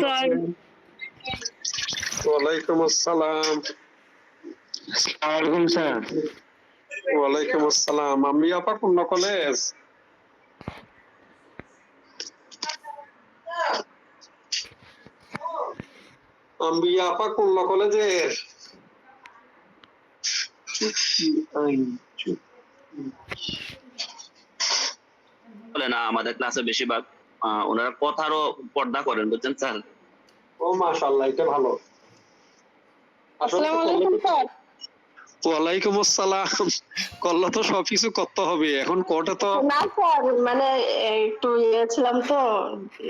Sir. ওয়ালাইকুম আসসালাম। ওয়ালাইকুম স্যার। ওয়ালাইকুম আসসালাম। আমি আপা পূর্ণ কলেজ। আমি আপা পূর্ণ কলেজের। বলে না আমাদের ক্লাসে বেশিরভাগ ওনারা কথারও পর্দা করেন, বুঝছেন স্যার। ও মাশাআল্লাহ, এটা ভালো। আসসালামু আলাইকুম স্যার। ওয়ালাইকুম আসসালাম। করলে তো সবকিছু করতে হবে, এখন কোর্টে তো না স্যার, মানে একটু ছিলাম তো,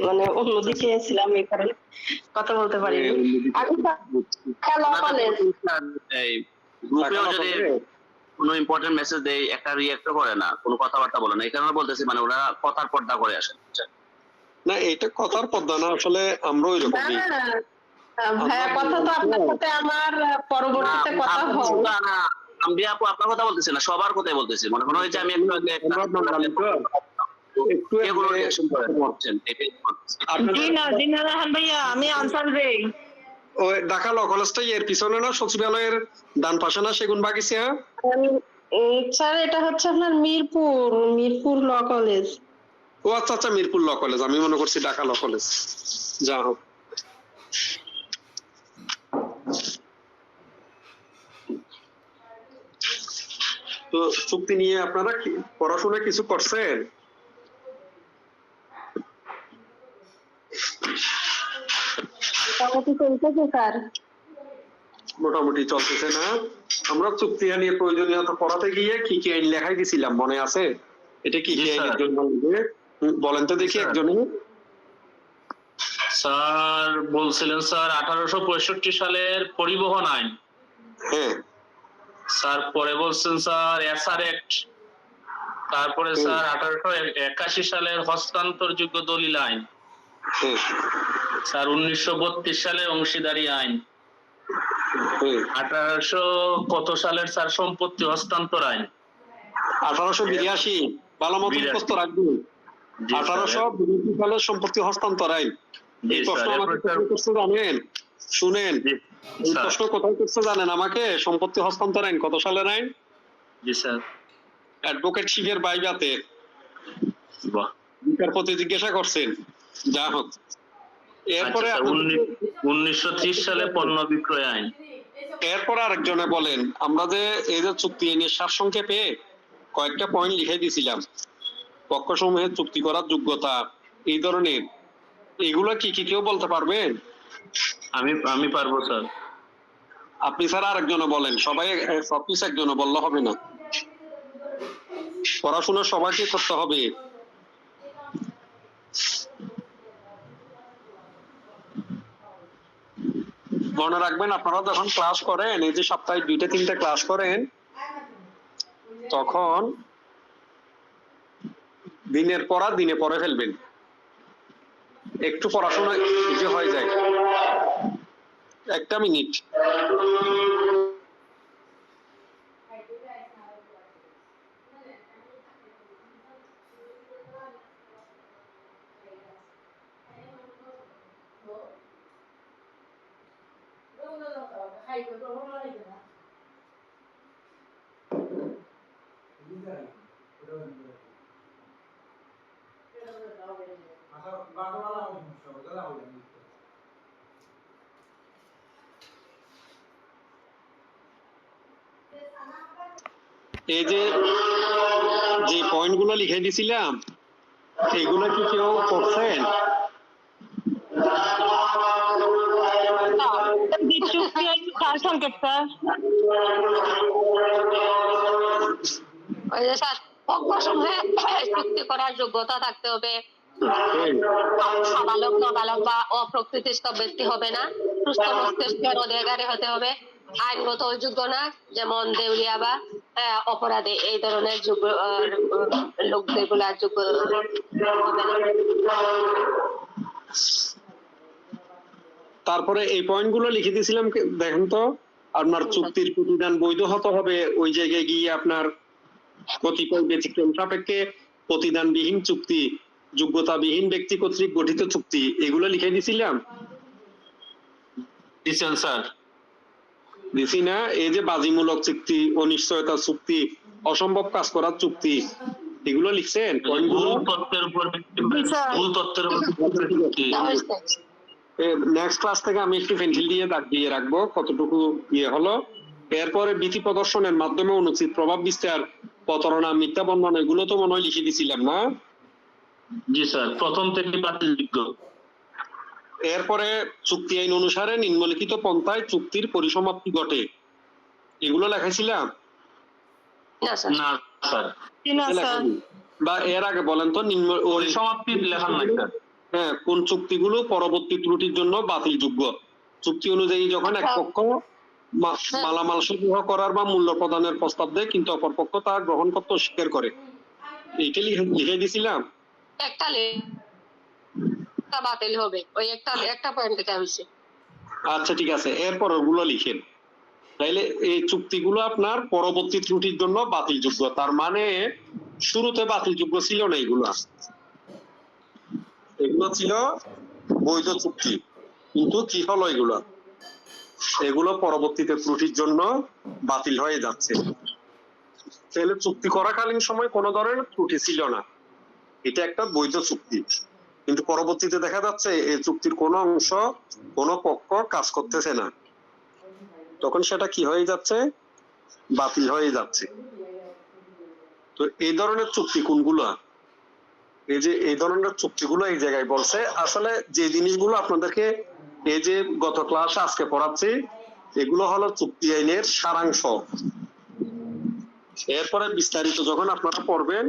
মানে অন্যদিকে ছিলাম, এই কারণে কথা বলতে পারিনি। আমি কলেজ। এই গ্রুপেও যদি কোনো ইম্পর্টেন্ট মেসেজ দেয় একটা রিঅ্যাক্ট করে না, কোনো কথাবার্তা বলে না, এই কারণে বলতেছি মানে ওরা কথার পর্দা করে আসেন, বুঝছেন? না, এটা কথার পর্দা না, আসলে আমরা ওই রকমই। ভাইয়া, কথা তো আপনার সাথে আমার পরবর্তীতে কথা হবে। আমি আপু আপনার কথা বলতেছি না, সবার কথাই বলতেছি। মনে মনে হয়েছে আমি একটু আগে একটু এগুলো রিঅ্যাকশন করে বলছেন। জি না, দিনার রহমান ভাইয়া, আমি আনসার দেই। ওই ঢাকা ল কলেজটা এর পিছনে না, সচিবালয়ের ডান পাশে না, সেগুন বাগিচা? স্যার, এটা হচ্ছে আপনার মিরপুর ল কলেজ। ও আচ্ছা আচ্ছা, মিরপুর ল কলেজ। আমি মনে করছি ঢাকা ল কলেজ। যা হোক, তো চুক্তি নিয়ে আপনারা পড়াশোনা কিছু করছেন? মোটামুটি চলতেছে স্যার। মোটামুটি চলতেছে না? আমরা চুক্তি নিয়ে প্রয়োজনীয়তা পড়াতে গিয়ে কি কি আইন লেখাই দিছিলাম, মনে আছে? এটা কি কি আইনের জন্য বলেন তো দেখি একজনে। স্যার বলছিলেন স্যার 1865 সালের পরিবহন আইন। হ্যাঁ স্যার পরে বলছেন স্যার এসআর অ্যাক্ট। তারপরে স্যার 1881 সালের হস্তান্তরযোগ্য দলিল আইন। হ্যাঁ স্যার 1932 সালের অংশীদারি আইন। 1800 কত সালের স্যার সম্পত্তি হস্তান্তর আইন। 1882। ভালো মতো মুখস্থ রাখবেন। 1882 সালের সম্পত্তি হস্তান্তর আইন। এই প্রশ্ন আমাকে করতে জানেন? শুনেন, এই প্রশ্ন কোথায় করতে জানেন আমাকে? সম্পত্তি হস্তান্তর আইন কত সালের আইন? জি স্যার। অ্যাডভোকেট শিবের বাইবাতে বিচারপতি জিজ্ঞাসা করছেন। যা হোক, এরপরে 1930 সালে পণ্য বিক্রয় আইন। এরপর আরেকজনে বলেন, আমরা যে এই যে চুক্তি নিয়ে সারসংক্ষেপে কয়েকটা পয়েন্ট লিখে দিয়েছিলাম, পক্ষসমূহের চুক্তি করার যোগ্যতা, এই ধরনের, এগুলো কি কি কেউ বলতে পারবেন? আমি পারবো স্যার। আপনি স্যার আরেকজনে বলেন, সবাই সবকিছু একজনে বললে হবে না, পড়াশোনা সবাইকে করতে হবে। মনে রাখবেন, আপনারা যখন ক্লাস করেন, এই যে সপ্তাহে 2-3টা ক্লাস করেন, তখন দিনের পড়া দিনে পড়ে ফেলবেন, একটু পড়াশোনা ইজি হয়ে যায়। একটা মিনিট। এই যে পয়েন্ট গুলো লিখে দিছিলাম, এইগুলো কি কেউ করছেন? চুক্তি করার যোগ্যতা থাকতে হবে, সাবালক নাবালক বা অপ্রকৃতিস্থ ব্যক্তি হবে না, সুস্থ মস্তিষ্কের অধিকারী হতে হবে, আইনগত অযোগ্য না, যেমন দেউলিয়া বা অপরাধী, এই ধরনের যোগ্য লোক যেগুলা যোগ্য হবে না। তারপরে এই পয়েন্ট গুলো লিখে দিয়েছিলাম, দেখেন তো। আপনার চুক্তির প্রতিদান বৈধ হতে হবে, ওই জায়গায় গিয়ে আপনার কতিপয় ব্যতিক্রম সাপেক্ষে প্রতিদানবিহীন চুক্তি, যোগ্যতাবিহীন ব্যক্তি কর্তৃক গঠিত চুক্তি, এগুলো লিখে দিয়েছিলাম। দিচ্ছেন স্যার। দিছি না? এই যে বাজিমূলক চুক্তি, অনিশ্চয়তা চুক্তি, অসম্ভব কাজ করার চুক্তি, এগুলো লিখছেন ভুল তথ্যের উপর ভুল তথ্যের উপর নেক্সট ক্লাস থেকে আমি একটু পেন্সিল দিয়ে দাগ দিয়ে রাখবো কতটুকু ইয়ে হলো। এরপরে ভীতি প্রদর্শনের মাধ্যমে অনুচিত প্রভাব বিস্তার, প্রতারণা, মিথ্যা বর্ণনা, এগুলো তো মনে হয় লিখে দিছিলাম না? জি স্যার, প্রথম থেকে বাতিলযোগ্য। এরপরে চুক্তি আইন অনুসারে নিম্নলিখিত পন্থায় চুক্তির পরিসমাপ্তি ঘটে, এগুলো লেখাইছিলাম না স্যার। না স্যার, না স্যার। বা এর আগে বলেন তো নিম্ন পরিসমাপ্তি লেখার নাই স্যার। হ্যাঁ, কোন চুক্তিগুলো পরবর্তী ত্রুটির জন্য বাতিলযোগ্য? চুক্তি অনুযায়ী যখন এক পক্ষ মালামাল সরবরাহ করার বা মূল্য প্রদানের প্রস্তাব দেয় কিন্তু অপর পক্ষ তা গ্রহণ করতে অস্বীকার করে, এইটা লিখে দিছিলাম। একটা বাতিল হবে, ওই একটা পয়েন্ট থেকে হয়েছে। আচ্ছা ঠিক আছে, এরপর ওগুলো লিখেন। তাইলে এই চুক্তিগুলো আপনার পরবর্তী ত্রুটির জন্য বাতিলযোগ্য, তার মানে শুরুতে বাতিলযোগ্য ছিল না, এগুলো ছিল বৈধ চুক্তি, কিন্তু কি হলো এগুলো পরবর্তীতে ত্রুটির জন্য বাতিল হয়ে যাচ্ছে। তাহলে চুক্তি করাকালীন সময় কোনো ধরনের ত্রুটি ছিল না, এটা একটা বৈধ চুক্তি, কিন্তু পরবর্তীতে দেখা যাচ্ছে এই চুক্তির কোনো অংশ কোনো পক্ষ কাজ করতেছে না, তখন সেটা কি হয়ে যাচ্ছে? বাতিল হয়ে যাচ্ছে। তো এই ধরনের চুক্তি কোনগুলো? এই যে এই ধরনের চুক্তিগুলো এই জায়গায় বলছে, আসলে যে জিনিসগুলো আপনাদেরকে এই যে গত ক্লাসে আজকে পড়াচ্ছি, এগুলো হলো চুক্তি আইনের সারাংশ। এরপরে বিস্তারিত যখন আপনারা পড়বেন,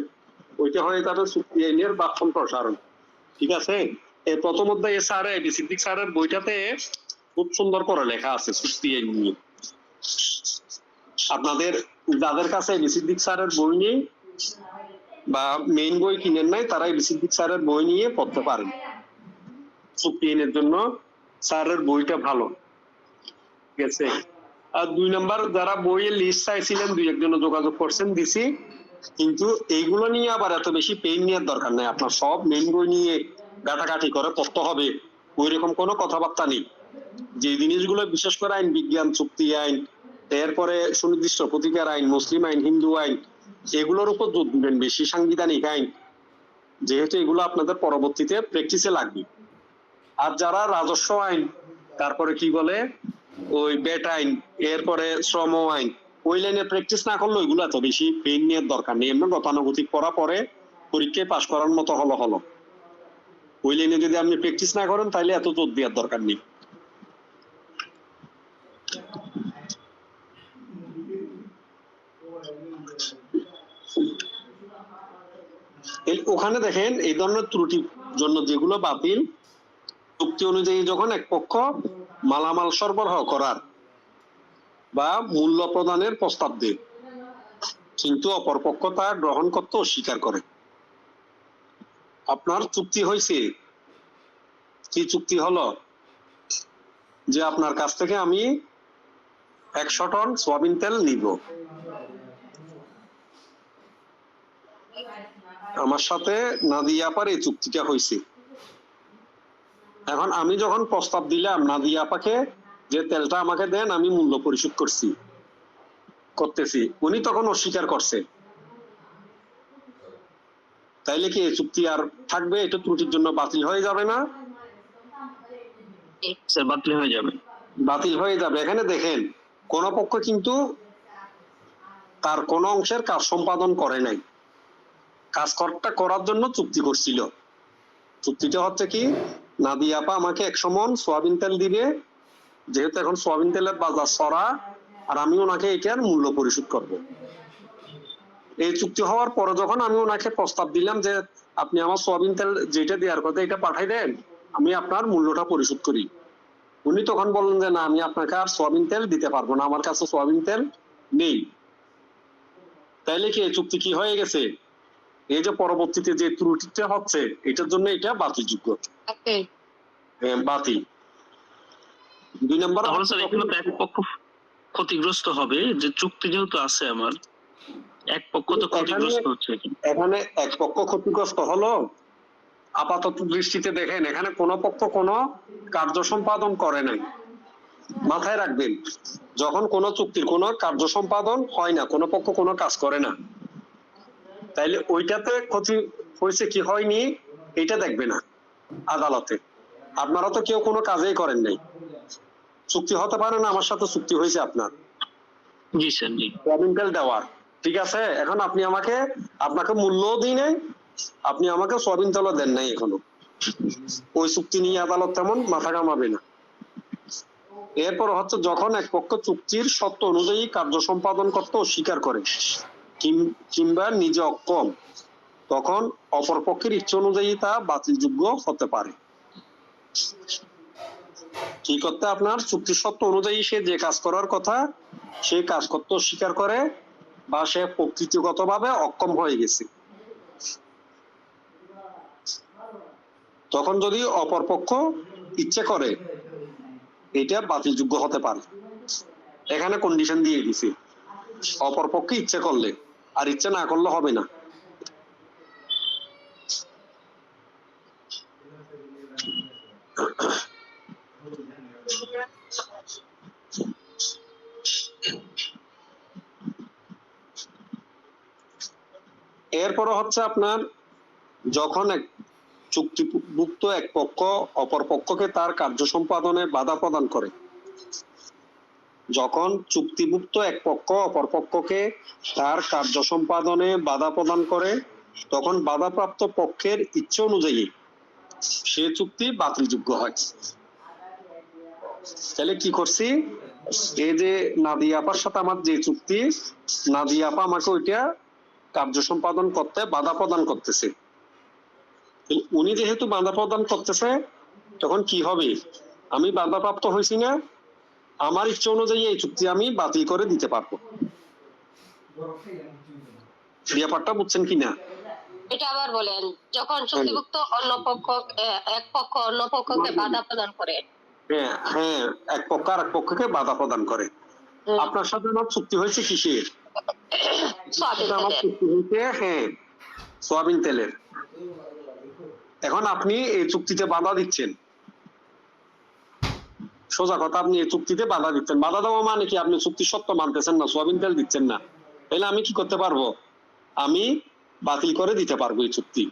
ওইটা হয়ে যাবে চুক্তি আইনের ব্যাখ্যা প্রসারণ। ঠিক আছে? এই প্রথম অধ্যায়ে সিদ্দিক স্যারের বইটাতে খুব সুন্দর করে লেখা আছে চুক্তি আইন নিয়ে। আপনাদের যাদের কাছে সিদ্দিক স্যারের বই নেই বা মেইন বই কিনেন নাই, তারা সিদ্দিক স্যারের বই নিয়ে পড়তে পারেন। চুক্তি আইনের জন্য স্যারের বইটা ভালো। ঠিক আছে? আর 2 নাম্বার, যারা বইয়ের লিস্ট চাইছিলেন, 2-1 যোগাযোগ করছেন, দিছি, কিন্তু এইগুলো নিয়ে আবার এত বেশি পেইন নেওয়ার দরকার নাই। আপনার সব মেইন বই নিয়ে ঘাটাঘাটি করে পড়তে হবে ওই রকম কোনো কথাবার্তা নেই। যে জিনিসগুলো বিশেষ করে আইন বিজ্ঞান, চুক্তি আইন, এরপরে সুনির্দিষ্ট প্রতিকার আইন, মুসলিম আইন, হিন্দু আইন, এগুলোর উপর জোর দিবেন বেশি, সাংবিধানিক আইন, যেহেতু এগুলো আপনাদের পরবর্তীতে প্র্যাকটিসে লাগবে। আর যারা রাজস্ব আইন, তারপরে কি বলে ওই বেট আইন, এরপরে শ্রম আইন, ওই লাইনে প্র্যাকটিস না করলে ওইগুলো এত বেশি পেইন নেওয়ার দরকার নেই। এমনি গতানুগতিক পড়া পরে পরীক্ষায় পাশ করার মতো হলো। ওই লাইনে যদি আপনি প্র্যাকটিস না করেন তাহলে এত জোর দেওয়ার দরকার নেই। ওখানে দেখেন এই ধরনের ত্রুটির জন্য যেগুলো বাতিল, চুক্তি অনুযায়ী যখন এক পক্ষ মালামাল সরবরাহ করার বা মূল্য প্রদানের প্রস্তাব দেয় কিন্তু অপর পক্ষ তা গ্রহণ করতে অস্বীকার করে। আপনার চুক্তি হয়েছে, কি চুক্তি হলো? যে আপনার কাছ থেকে আমি 100 টন সয়াবিন তেল নিব, আমার সাথে নাদিয়া আপার এই চুক্তিটা হয়েছে। এখন আমি যখন প্রস্তাব দিলাম নাদিয়া আপাকে যে তেলটা আমাকে দেন, আমি মূল্য পরিশোধ করতেছি, উনি তখন অস্বীকার করছে, তাইলে কি এই চুক্তি আর থাকবে? এটা ত্রুটির জন্য বাতিল হয়ে যাবে না? বাতিল হয়ে যাবে, বাতিল হয়ে যাবে। এখানে দেখেন কোন পক্ষ কিন্তু তার কোন অংশের কাজ সম্পাদন করে নাই, কাজটা করার জন্য চুক্তি করছিল। চুক্তিটা হচ্ছে কি, নাদিয়া আপা আমাকে 100 মণ সয়াবিন তেল দিবে, যেহেতু এখন সয়াবিন তেলের বাজার চড়া, আর আমি ওনাকে এটার মূল্য পরিশোধ করব। এই চুক্তি হওয়ার পরে যখন আমি ওনাকে প্রস্তাব দিলাম যে আপনি আমার সয়াবিন তেল যেটা দেওয়ার কথা এটা পাঠাই দেন, আমি আপনার মূল্যটা পরিশোধ করি, উনি তখন বললেন যে না, আমি আপনাকে আর সয়াবিন তেল দিতে পারবো না, আমার কাছে সয়াবিন তেল নেই। তাইলে কি এই চুক্তি কি হয়ে গেছে? এই যে পরবর্তীতে যে ত্রুটিটা হচ্ছে, এটার জন্য এটা বাতিলযোগ্য, বাতিল। 2 নাম্বার, এখানে তো এক পক্ষ ক্ষতিগ্রস্ত হবে, যে চুক্তি যেহেতু আছে আমার, এক পক্ষ তো ক্ষতিগ্রস্ত হচ্ছে। এখানে এক পক্ষ ক্ষতিগ্রস্ত হলো, আপাতত দৃষ্টিতে দেখেন এখানে কোন পক্ষ কোন কার্য সম্পাদন করে নাই, মাথায় রাখবেন, যখন কোনো চুক্তির কোনো কার্য সম্পাদন হয় না, কোনো পক্ষ কোনো কাজ করে না, তাইলে ওইটাতে ক্ষতি হয়েছে কি হয়নি এটা দেখবে না আদালতে। আপনারা তো কেউ কোনো কাজেই করেন নাই, চুক্তি হতে পারে না আমার সাথে চুক্তি হয়েছে আপনার জি স্যার জি। সোয়াবিন তেল দেওয়ার, ঠিক আছে? এখন আপনি আপনাকে মূল্যও দিই নাই, আপনি আমাকে সোয়াবিন তেলও দেন নাই এখনো, ওই চুক্তি নিয়ে আদালত তেমন মাথা ঘামাবে না। এরপর হচ্ছে যখন এক পক্ষ চুক্তির শর্ত অনুযায়ী কার্য সম্পাদন করতে অস্বীকার করে কিংবা নিজে অক্ষম, তখন অপর পক্ষের ইচ্ছা অনুযায়ী তা বাতিলযোগ্য হতে পারে। কি করতে আপনার চুক্তির শর্ত অনুযায়ী সে যে কাজ করার কথা সে কাজ করতে অস্বীকার করে বা সে প্রকৃতিগতভাবে অক্ষম হয়ে গেছে, তখন যদি অপর পক্ষ ইচ্ছে করে এটা বাতিলযোগ্য হতে পারে। এখানে কন্ডিশন দিয়ে দিছি, অপর পক্ষে ইচ্ছে করলে, আর ইচ্ছে না করলে হবে না। এরপরে হচ্ছে আপনার যখন এক চুক্তিভুক্ত এক পক্ষ অপর পক্ষকে তার কার্য সম্পাদনে বাধা প্রদান করে, যখন চুক্তিভুক্ত এক পক্ষ অপর পক্ষকে তার কার্য সম্পাদনে বাধা প্রদান করে, তখন বাধাপ্রাপ্ত পক্ষের ইচ্ছে অনুযায়ী সে চুক্তি বাতিলযোগ্য হয়। তাহলে কি করছি, এই যে নাদিয়া আপার সাথে আমার যে চুক্তি, নাদিয়া আপা আমাকে ওইটা কার্য সম্পাদন করতে বাধা প্রদান করতেছে, উনি যেহেতু বাধা প্রদান করতেছে তখন কি হবে, আমি বাধাপ্রাপ্ত হয়েছি না, আমার ইচ্ছা অনুযায়ী এই চুক্তি আমি বাতিল করে দিতে পারবো। ব্যাপারটা বুঝছেন কিনা? এটা আবার বলেন, যখন চুক্তিভুক্ত অন্য পক্ষ এক পক্ষ অন্য পক্ষকে বাধা প্রদান করে। হ্যাঁ হ্যাঁ, এক পক্ষ আর এক পক্ষকে বাধা প্রদান করে। আপনার সাথে আমার চুক্তি হয়েছে কিসের? আমার চুক্তি হয়েছে হ্যাঁ সোয়াবিন তেলের। এখন আপনি এই চুক্তিতে বাধা দিচ্ছেন, সোজা কথা, আপনি এই চুক্তিতে বাধা দিচ্ছেন। বাধা দেওয়া মানে কি, আপনি চুক্তি সত্য মানতেছেন না, সোয়াবিন তেল দিচ্ছেন না। তাহলে আমি কি করতে পারবো, আমি বাতিল করে দিতে পারবো এই চুক্তি।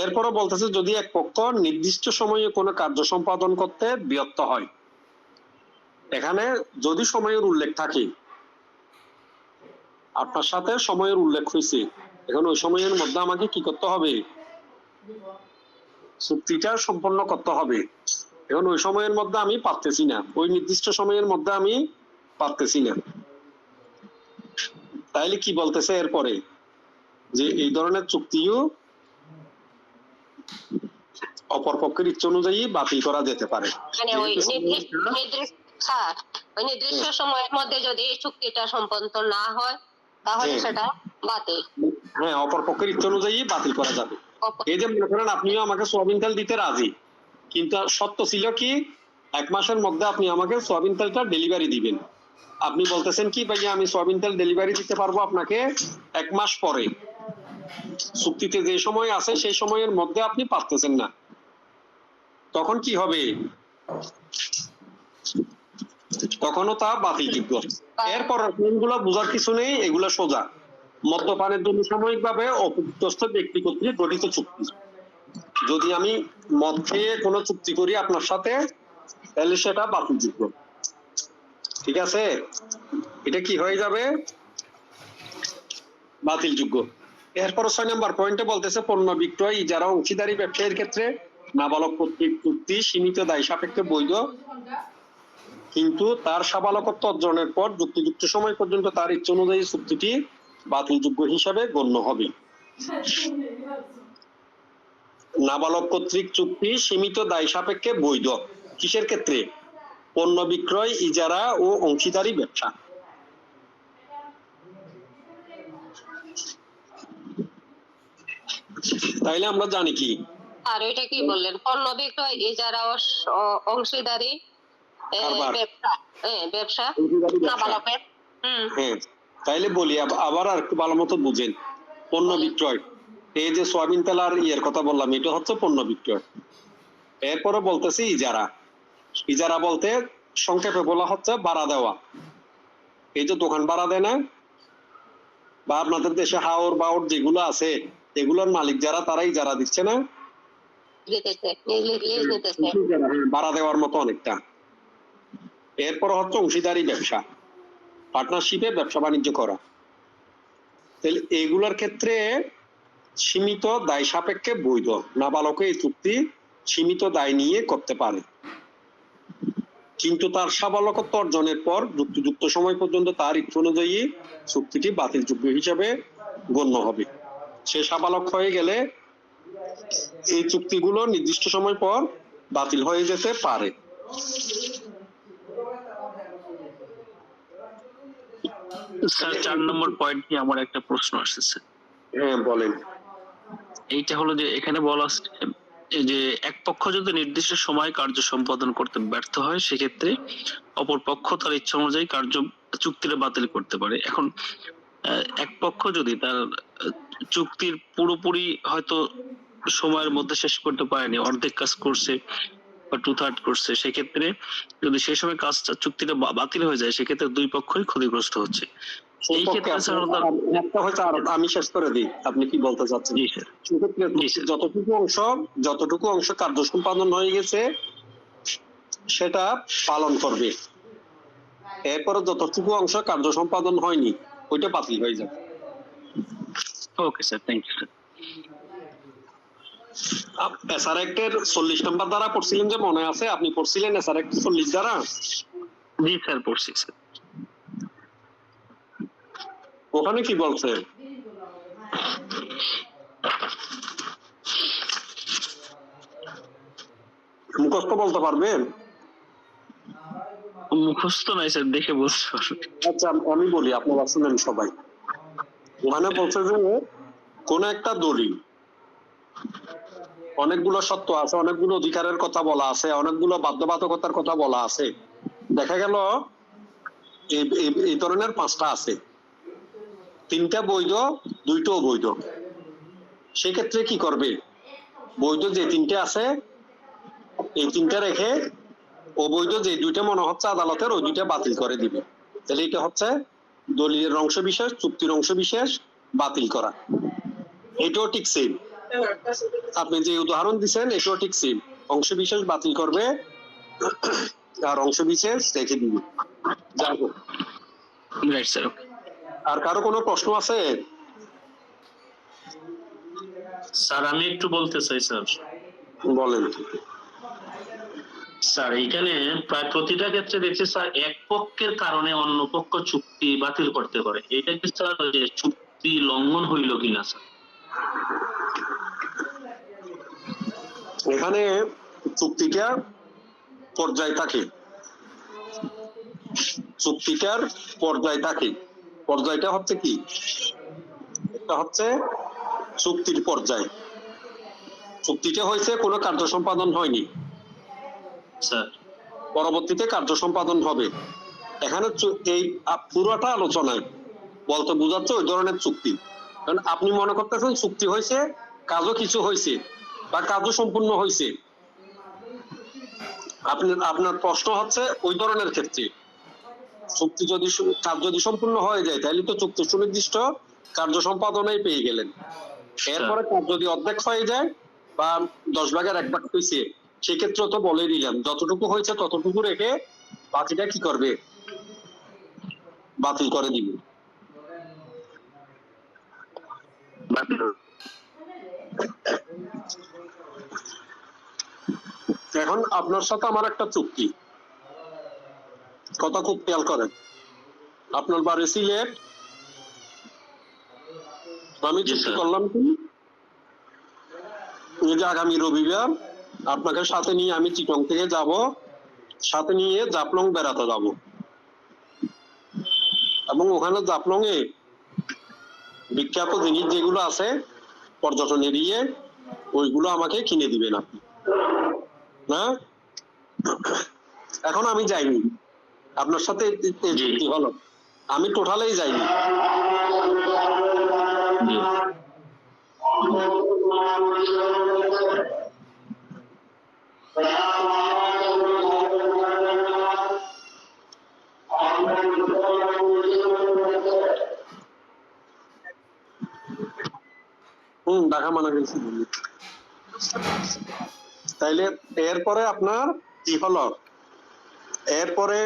এরপরে বলতেছে যদি এক পক্ষ নির্দিষ্ট সময়ে কোনো কার্য সম্পাদন করতে বিরত হয়, এখানে যদি সময়ের উল্লেখ থাকে, আপনার সাথে সময়ের উল্লেখ হয়েছে, এখন ওই সময়ের মধ্যে আমাকে কি করতে হবে, চুক্তিটা সম্পন্ন করতে হবে। এখন ওই সময়ের মধ্যে আমি পারতেছি না, ওই নির্দিষ্ট সময়ের মধ্যে আমি পারতেছি না, তাইলে কি বলতেছে এরপরে, যে এই ধরনের চুক্তিও অপর পক্ষের ইচ্ছা অনুযায়ী বাতিল করা যেতে পারে। মানে ওই নির্দিষ্ট সময়ের মধ্যে যদি চুক্তিটা সম্পন্ন না হয় তাহলে সেটা বাতিল। হ্যাঁ, অপর পক্ষের ইচ্ছা অনুযায়ী বাতিল করা যাবে। এই যে মনে করেন আপনিও আমাকে সোয়াবিন তেল দিতে রাজি, কিন্তু সত্য ছিল কি 1 মাসের মধ্যে আপনি আমাকে সোয়াবিন তেলটা ডেলিভারি দিবেন। আপনি বলতেছেন কি ভাই আমি সোয়াবিন তেল ডেলিভারি দিতে পারবো আপনাকে 1 মাস পরে, চুক্তিতে যে সময় আছে সেই সময়ের মধ্যে আপনি পারতেছেন না, তখন কি হবে, তখনও তা বাতিলযোগ্য। এরপর এগুলো বোঝার কিছু নেই, এগুলো সোজা মদ্যপানের জন্য সাময়িকভাবে অপদস্থ ব্যক্তি কর্তৃক গঠিত চুক্তি। যদি আমি মদ খেয়ে কোনো চুক্তি করি আপনার সাথে, তাহলে সেটা বাতিলযোগ্য, ঠিক আছে? এটা কি হয়ে যাবে, বাতিলযোগ্য। এরপর 6 নম্বর পয়েন্টে বলতেছে পণ্য বিক্রয় ইজারা অংশীদারি ব্যবসায়ের ক্ষেত্রে নাবালক কর্তৃক চুক্তি সীমিত দায় সাপেক্ষে বৈধ, কিন্তু তার সাবালকত্ব অর্জনের পর যুক্তিযুক্ত সময় পর্যন্ত তার ইচ্ছা অনুযায়ী চুক্তিটি বাতিলযোগ্য হিসাবে গণ্য হবে। নাবালক কর্তৃক চুক্তি সীমিত দায় সাপেক্ষে বৈধ কিসের ক্ষেত্রে, পণ্য বিক্রয় ইজারা ও অংশীদারি ব্যবসা। তাইলে আমরা জানি কি, আর ওইটা কি বললেন, পণ্য বিক্রয় ইজারা ও অংশীদারি ব্যবসা, ব্যবসা নাবালকের। হ্যাঁ, তাইলে বলি আবার আর একটু ভালো মতো বুঝেন। পণ্য বিক্রয়, এই যে সোয়াবিন তেল আর ইয়ের কথা বললাম, এটা হচ্ছে পণ্য বিক্রয়। এরপরে বলতেছি ইজারা। ইজারা বলতে সংক্ষেপে বলা হচ্ছে ভাড়া দেওয়া। এই যে দোকান ভাড়া দেয় না, বা আপনাদের দেশে হাওর বাওর যেগুলো আছে এগুলোর মালিক যারা, তারা ইজারা দিচ্ছে না, দিতেছে, লিজ নিতেছে। ভাড়া দেওয়ার মতো অনেকটা। এরপর হচ্ছে অংশীদারি ব্যবসা, পার্টনারশিপে ব্যবসা বাণিজ্য করা। তাহলে এগুলোর ক্ষেত্রে সীমিত দায় সাপেক্ষে বৈধ। নাবালকে এই চুক্তি সীমিত দায় নিয়ে করতে পারে, কিন্তু তার সাবালকত্ব অর্জনের পর যুক্তিযুক্ত সময় পর্যন্ত তার ইচ্ছা অনুযায়ী চুক্তিটি বাতিলযোগ্য হিসাবে গণ্য হবে। সে সাবালক হয়ে গেলে এই চুক্তিগুলো নির্দিষ্ট সময় পর বাতিল হয়ে যেতে পারে। স্যার 4 নম্বর পয়েন্ট নিয়ে আমার একটা প্রশ্ন আসছে। হ্যাঁ বলেন। এইটা হলো যে এখানে বলা আছে যে এক পক্ষ যদি নির্দিষ্ট সময় কার্য সম্পাদন করতে ব্যর্থ হয় সেক্ষেত্রে অপর পক্ষ তার ইচ্ছা অনুযায়ী কার্য চুক্তিটা বাতিল করতে পারে। এখন এক পক্ষ যদি তার চুক্তির পুরোপুরি হয়তো সময়ের মধ্যে শেষ করতে পারেনি, অর্ধেক কাজ করছে বা 2/3 করছে, সেক্ষেত্রে যদি সেই সময় কাজটা চুক্তিটা বাতিল হয়ে যায় সেক্ষেত্রে দুই পক্ষই ক্ষতিগ্রস্ত হচ্ছে। এই ক্ষেত্রে আমি শেষ করে দিই, আপনি কি বলতে চাচ্ছেন? জি স্যার। যতটুকু অংশ কার্য সম্পাদন হয়ে গেছে সেটা পালন করবে, এরপরে যতটুকু অংশ কার্য সম্পাদন হয়নি ওইটা বাতিল হয়ে যাবে। Okay sir, thank you sir. SR অ্যাক্টের 40 নম্বর ধারা পড়ছিলেন যে, মনে আছে? আপনি পড়ছিলেন এসআর অ্যাক্ট 40 ধারা? জি স্যার, পড়ছি স্যার। ওখানে কি বলছে? মুখস্থ বলতে পারবেন? মুখস্থ নাই স্যার, দেখে বলতে পারবেন। আচ্ছা আমি বলি, আপনারা শুনেন সবাই। ওখানে বলছে যে কোন একটা দলিল, অনেকগুলো সত্য আছে, অনেকগুলো অধিকারের কথা বলা আছে, অনেকগুলো বাধ্যবাধকতার কথা বলা আছে। দেখা গেল এই ধরনের 5টা আছে, 3টা বৈধ, 2টো অবৈধ। সেক্ষেত্রে কি করবে? বৈধ যে 3টে আছে এই 3টা রেখে অবৈধ যে 2টা মনে হচ্ছে আদালতের, ওই 2টা বাতিল করে দিবে। তাহলে এটা হচ্ছে দলিলের অংশ বিশেষ, চুক্তির অংশ বিশেষ বাতিল করা। এটাও ঠিক সেম, আপনি যে উদাহরণ দিচ্ছেন এটাও ঠিক সেম। অংশ বিশেষ বাতিল করবে আর অংশ বিশেষ রেখে দিবে। যাবো। Right sir. আর কারো কোনো প্রশ্ন আছে? স্যার আমি একটু বলতে চাই স্যার। বলেন। স্যার এইখানে প্রায় প্রতিটা ক্ষেত্রে দেখছি স্যার এক পক্ষের কারণে অন্য পক্ষ চুক্তি বাতিল করতে পারে। এটা কি স্যার যে চুক্তি লঙ্ঘন হইল কিনা স্যার? এখানে চুক্তিটা পর্যায় থাকে, চুক্তিটার পর্যায় থাকে। পর্যায়টা হচ্ছে কি? এটা হচ্ছে চুক্তির পর্যায়। চুক্তিটা হয়েছে কোনো কার্য সম্পাদন হয়নি, স্যার পরবর্তীতে কার্য সম্পাদন হবে। এখানে এই পুরোটা আলোচনায় বলতে বোঝাচ্ছে ওই ধরনের চুক্তি। কারণ আপনি মনে করতেছেন চুক্তি হয়েছে, কাজও কিছু হয়েছে বা কাজও সম্পূর্ণ হয়েছে। আপনার প্রশ্ন হচ্ছে ওই ধরনের ক্ষেত্রে চুক্তি যদি কাজ যদি সম্পূর্ণ হয়ে যায় তাহলে তো চুক্তি সুনির্দিষ্ট কার্য সম্পাদনেই পেয়ে গেলেন। এরপরে কাজ যদি অর্ধেক হয়ে যায় বা 10 ভাগের 1 ভাগ হয়েছে, সেক্ষেত্রে তো বলে দিলাম যতটুকু হয়েছে ততটুকু রেখে বাকিটা কি করবে? বাতিল করে দিবে। এখন আপনার সাথে আমার একটা চুক্তি, কথা খুব খেয়াল করেন। আপনার বাড়ি সিলেট, আমি চুক্তি করলাম কি যে আগামী রবিবার আপনাকে সাথে নিয়ে আমি চিটং থেকে যাব, সাথে নিয়ে জাফলং বেড়াতে যাব, এবং ওখানে জাফলং এ বিখ্যাত জিনিস যেগুলো আছে পর্যটন এরিয়ে, ওইগুলো আমাকে কিনে দিবেন আপনি। না এখন আমি যাইনি আপনার সাথে, হলো আমি টোটালেই যাইনি। ঢাকা মানাগেল বলি। তাইলে এরপরে আপনার কি হলো, এরপরে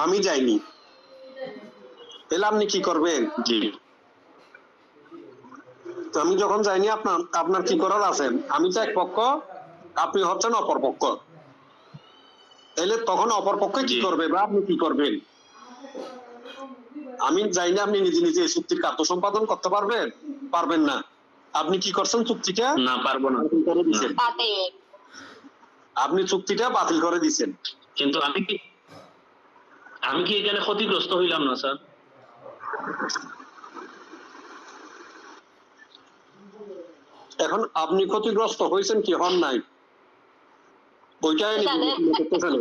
আমি যাইনি, তাহলে আপনি কি করবেন? জি তো আমি যখন যাইনি আপনার আপনার কি করার আছে? আমি তো এক পক্ষ, আপনি হচ্ছেন অপর পক্ষ, তাহলে তখন অপর পক্ষে কি জি। করবে বা আপনি কি করবেন? আমি যাইনি, আপনি নিজে নিজে এই চুক্তির কার্য সম্পাদন করতে পারবেন? পারবেন না। আপনি কি করছেন? চুক্তিটা না, পারবো না। বাতিল করে দিচ্ছেন। তাতে আপনি চুক্তিটা বাতিল করে দিচ্ছেন। কিন্তু আমি কি এখানে ক্ষতিগ্রস্ত হইলাম না স্যার? এখন আপনি ক্ষতিগ্রস্ত হয়েছেন কি হন নাই, ওইটাই করতেছেন।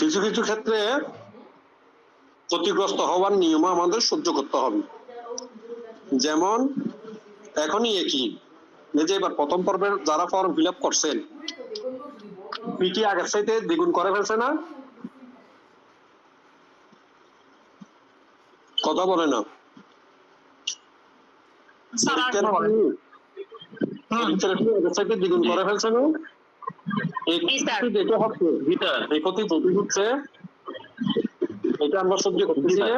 কিছু কিছু ক্ষেত্রে ক্ষতিগ্রস্ত হওয়ার নিয়ম আমাদের সহ্য করতে হবে। যেমন এখনই একই যে এবার প্রথম পর্বের যারা ফর্ম ফিল আপ করছেন, কি আগের চাইতে দ্বিগুণ করে ফেলছে না? কথা বলে না। দ্বিগুণ করে ফেলছে না? এই যেটা হচ্ছে, এই ক্ষতি যেটি হচ্ছে, এটা আমরা সহ্য করতেছি না।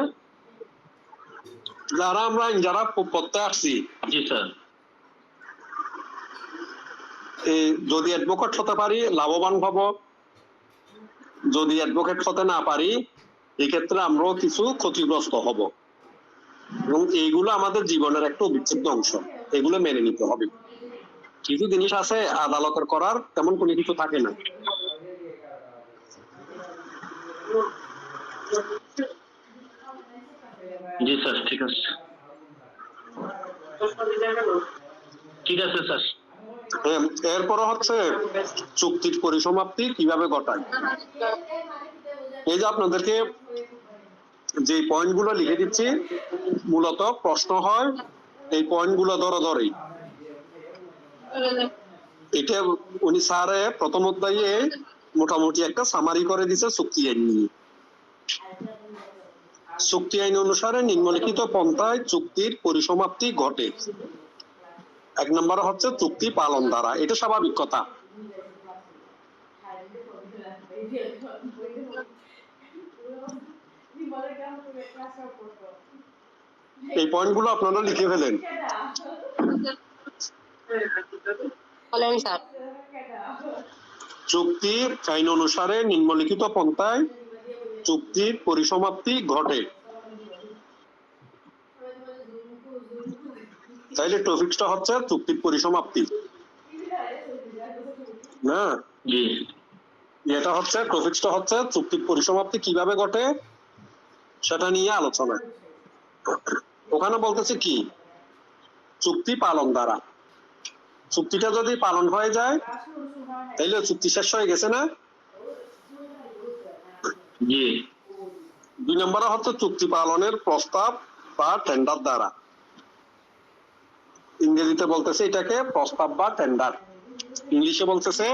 যারা পড়তে আসছি, জি স্যার। যদি অ্যাডভোকেট হতে পারি লাভবান হব, যদি অ্যাডভোকেট হতে না পারি এক্ষেত্রে আমরাও কিছু ক্ষতিগ্রস্ত হব, এবং এইগুলো আমাদের জীবনের একটা অবিচ্ছেদ্য অংশ, এগুলো মেনে নিতে হবে। কিছু জিনিস আছে আদালতের করার তেমন কোনো কিছু থাকে না। জি স্যার, ঠিক আছে। ঠিক আছে স্যার। এরপরে হচ্ছে চুক্তির পরিসমাপ্তি কিভাবে ঘটায়। এই যে আপনাদেরকে যে পয়েন্ট গুলো লিখে দিচ্ছি, মূলত প্রশ্ন হয় এই পয়েন্ট গুলো ধরেই। এটা উনি স্যারে প্রথম অধ্যায়ে মোটামুটি একটা সামারি করে দিছে চুক্তি আইন নিয়ে। চুক্তি আইন অনুসারে নিম্নলিখিত পন্থায় চুক্তির পরিসমাপ্তি ঘটে। 1 নম্বর হচ্ছে চুক্তি পালন দ্বারা, এটা স্বাভাবিক কথা। এই পয়েন্ট গুলো আপনারা লিখে ফেলেন। বলেন স্যার। চুক্তি আইন অনুসারে নিম্নলিখিত পন্থায় চুক্তির পরিসমাপ্তি ঘটে। তাইলে টপিকটা হচ্ছে চুক্তির পরিসমাপ্তি না? জি। এটা হচ্ছে টপিকটা হচ্ছে চুক্তির পরিসমাপ্তি কিভাবে ঘটে সেটা নিয়ে আলোচনা। ওখানে বলতেছে কি, চুক্তি পালন দ্বারা। চুক্তিটা যদি পালন হয়ে যায় তাইলে চুক্তি শেষ হয়ে গেছে না? জি। 2 নম্বরে হচ্ছে চুক্তি পালনের প্রস্তাব বা টেন্ডার দ্বারা। ইংরেজিতে বলতেছে এটাকে প্রস্তাব বা টেন্ডার, ইংলিশে বলতেছে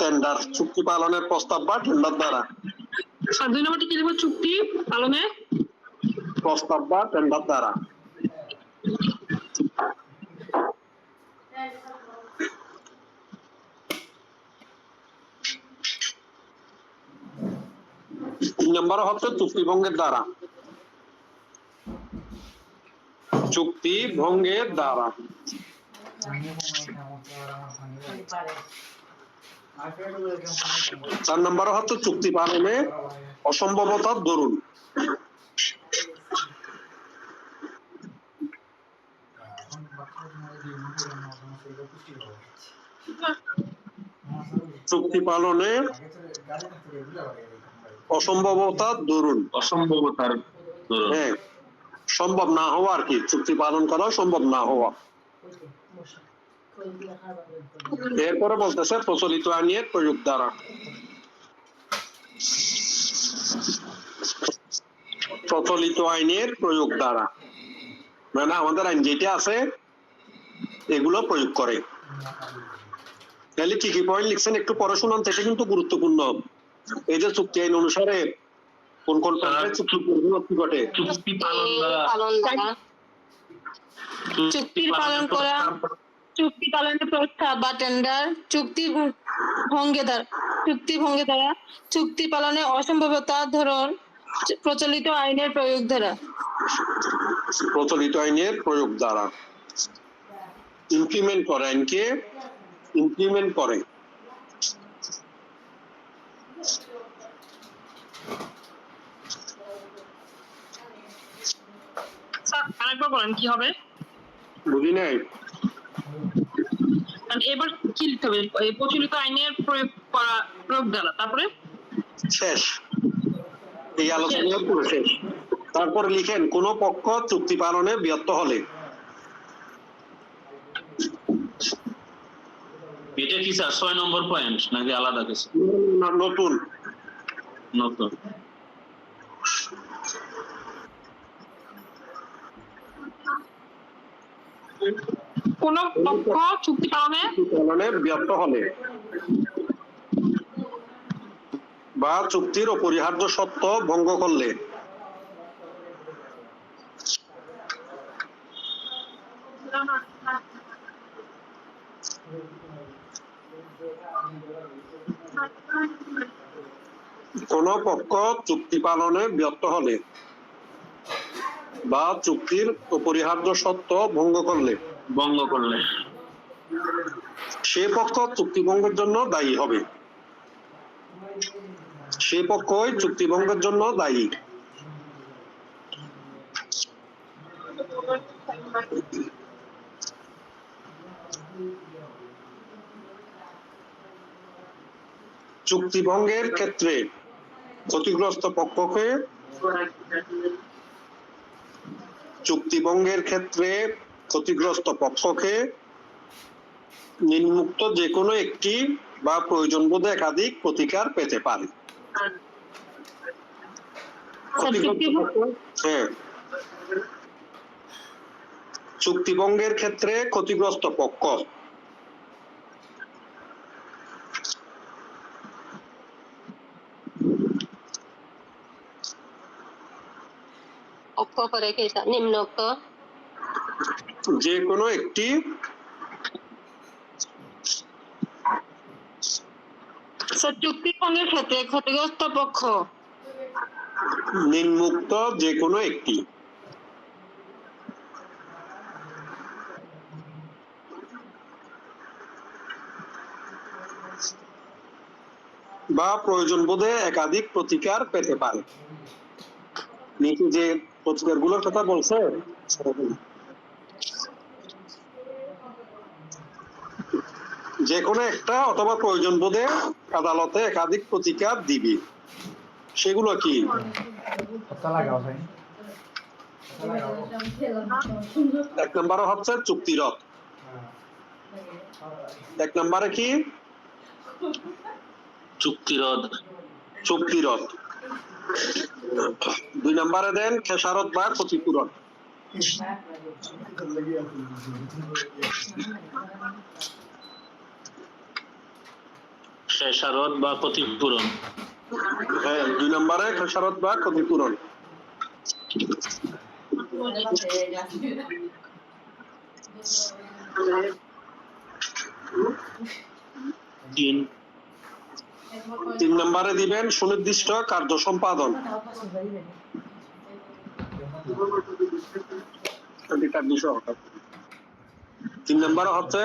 টেন্ডার। চুক্তি পালনের প্রস্তাব বা টেন্ডার দ্বারা। স্যার 2 নম্বরটি কি লিখব? চুক্তি পালনে প্রস্তাব বা টেন্ডার দ্বারা। নম্বর হচ্ছে চুক্তি ভঙ্গের দ্বারা। চুক্তি ভঙ্গের দ্বারা। 4 নম্বর হচ্ছে চুক্তি পালনে অসম্ভবতার দরুন। চুক্তি পালনে অসম্ভবতার দরুন। অসম্ভবতার দরুন। হ্যাঁ, সম্ভব না হওয়া আর কি, চুক্তি পালন করা সম্ভব না হওয়া। এরপরে বলতেছে প্রচলিত আইনের প্রয়োগ দ্বারা। প্রচলিত আইনের প্রয়োগ দ্বারা মানে আমাদের আইন যেটা আছে এগুলো প্রয়োগ করে। তাহলে কি কি পয়েন্ট লিখছেন একটু পড়ে শুনান, সেটা কিন্তু গুরুত্বপূর্ণ। এই যে চুক্তি আইন অনুসারে কোন কোন পন্থায় চুক্তি পরিসমাপ্তি ঘটে। চুক্তি পালন দ্বারা। পালন দ্বারা চুক্তি পালন করা, চুক্তি পালনের প্রস্তাব বা টেন্ডার, চুক্তি ভঙ্গে দ্বারা, চুক্তি পালনে অসম্ভবতার ধরন, প্রচলিত আইনের প্রয়োগ দ্বারা। প্রচলিত আইনের প্রয়োগ দ্বারা। ইমপ্লিমেন্ট করে, আইনকে ইমপ্লিমেন্ট করে। স্যার আরেকবার বলেন কি হবে? বুঝি নাই। এবার কি লিখতে হবে? এই প্রচলিত আইনের প্রয়োগ দ্বারা, তারপরে শেষ, এই আলোচনা পুরো শেষ। তারপরে লিখেন কোন পক্ষ চুক্তি পালনে ব্যর্থ হলে। এটা কি স্যার 6 নম্বর পয়েন্ট নাকি আলাদা কিছু? নতুন নতুন। কোন পক্ষ চুক্তি পালনে ব্যর্থ হলে বা চুক্তির অপরিহার্য শর্ত ভঙ্গ করলে। কোন পক্ষ চুক্তি পালনে ব্যর্থ হলে বা চুক্তির অপরিহার্য শর্ত ভঙ্গ করলে সে পক্ষ চুক্তি ভঙ্গের জন্য দায়ী হবে। সে পক্ষই চুক্তি ভঙ্গের জন্য দায়ী। চুক্তি ভঙ্গের ক্ষেত্রে ক্ষতিগ্রস্ত পক্ষকে নিম্নোক্ত যে কোনো একটি বা প্রয়োজন বোধে একাধিক প্রতিকার পেতে পারে। চুক্তি ভঙ্গের ক্ষেত্রে ক্ষতিগ্রস্ত পক্ষ নিম্নোক্ত যে কোনো একটি চুক্তি ভঙ্গের ক্ষেত্রে ক্ষতিগ্রস্ত পক্ষ নিম্নোক্ত যে কোনো একটি বা প্রয়োজন বোধে একাধিক প্রতিকার পেতে পারে। নিচে যে প্রতিকার গুলোর কথা বলছে যে কোনো একটা অথবা প্রয়োজন বোধে আদালতে একাধিক প্রতিকার দিবে। সেগুলো কি? এক নম্বরে হচ্ছে চুক্তিরোধ। এক নম্বরে কি? চুক্তিরোধ। 2 নম্বরে দেন খেসারত বা ক্ষতিপূরণ। খেসারত বা ক্ষতিপূরণ। হ্যাঁ, 2 নম্বরে খেসারত বা ক্ষতিপূরণ। তিন নম্বরে দিবেন সুনির্দিষ্ট কার্য সম্পাদন। 3 নম্বরে হচ্ছে